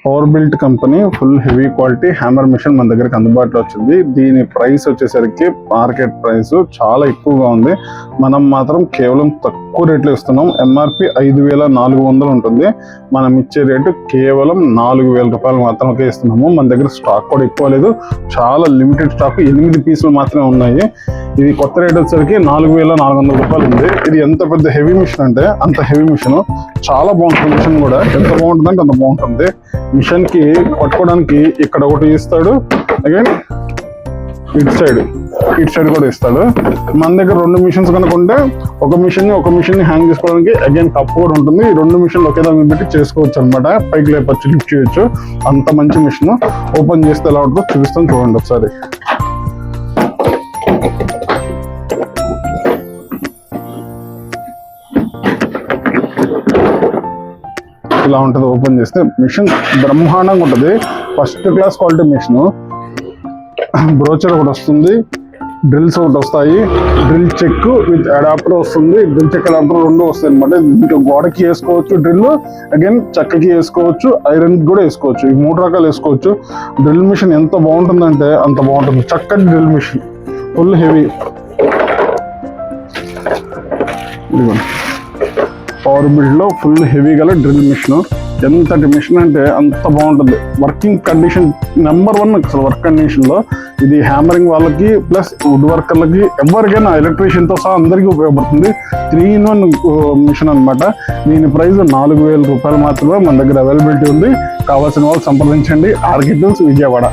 Power built company full heavy quality hammer machine మన దగ్గరికి అందుబాటులో వచ్చింది. దీని ప్రైస్ వచ్చేసరికి మార్కెట్ ప్రైస్ చాలా ఎక్కువగా ఉంది. మనం మాత్రం కేవలం తక్కువ రేట్లో ఇస్తున్నాం. ఎంఆర్పి 5,400 ఉంటుంది. మనం ఇచ్చే రేటు కేవలం 4,000 రూపాయలు మాత్రమే ఇస్తున్నాము. మన దగ్గర స్టాక్ కూడా ఎక్కువ లేదు, చాలా లిమిటెడ్ స్టాక్, 8 పీసులు మాత్రమే ఉన్నాయి. ఇది కొత్త రేట్ వచ్చేసరికి 4,400 రూపాయలు ఉంది. ఇది ఎంత పెద్ద హెవీ మిషన్ అంటే అంత హెవీ మిషన్, చాలా బాగుంటుంది. మిషన్ కూడా ఎంత బాగుంటుంది అంటే అంత బాగుంటుంది. మిషన్ కి పట్టుకోవడానికి ఇక్కడ ఒకటి ఇస్తాడు, అగైన్ ఇటు సైడ్ కూడా ఇస్తాడు. మన దగ్గర 2 మిషన్స్ కనుక ఉంటే ఒక మిషన్ ని హ్యాంగ్ చేసుకోవడానికి అగైన్ కప్ కూడా ఉంటుంది. ఈ 2 మిషన్లు ఒకే దాని పెట్టి చేసుకోవచ్చు అనమాట. పైకి లేపచ్చు, లిఫ్ట్ చేయొచ్చు. అంత మంచి మిషన్. ఓపెన్ చేస్తే ఎలా ఉంటుందో చూపిస్తాను, చూడండి ఒకసారి. ఇలా ఉంటుంది. ఓపెన్ చేస్తే మిషన్ బ్రహ్మాండంగా ఉంటుంది. First class quality machine. Brochure ఒకటి వస్తుంది, డ్రిల్స్ ఒకటి వస్తాయి, డ్రిల్ చెక్ విత్ అడాప్టర్ వస్తుంది. డ్రిల్ చెక్ అడాప్టర్ 2 వస్తాయి అనమాట. ఇంకా గోడకి వేసుకోవచ్చు డ్రిల్, అగైన్ చెక్కకి వేసుకోవచ్చు, ఐరన్ కూడా వేసుకోవచ్చు. ఈ 3 రకాలు వేసుకోవచ్చు. డ్రిల్ మిషన్ ఎంత బాగుంటుందంటే అంత బాగుంటుంది. చక్కటి drill machine, full heavy. Power build లో ఫుల్ హెవీ గల డ్రిల్ మిషన్. ఎంతటి మిషన్ అంటే అంత బాగుంటుంది. వర్కింగ్ కండిషన్ నెంబర్ 1 అసలు. వర్క్ కండిషన్ లో ఇది హ్యామరింగ్ వాళ్ళకి ప్లస్ వుడ్ వర్కర్లకి, ఎవరికైనా ఎలక్ట్రీషియన్ తో సహా అందరికీ ఉపయోగపడుతుంది. 3-in-1 మిషన్ అనమాట. దీని ప్రైస్ 4,000 రూపాయలు మాత్రమే మన దగ్గర అవైలబిలిటీ ఉంది. కావాల్సిన వాళ్ళు సంప్రదించండి. ఆర్కిటెక్ట్స్ విజయవాడ.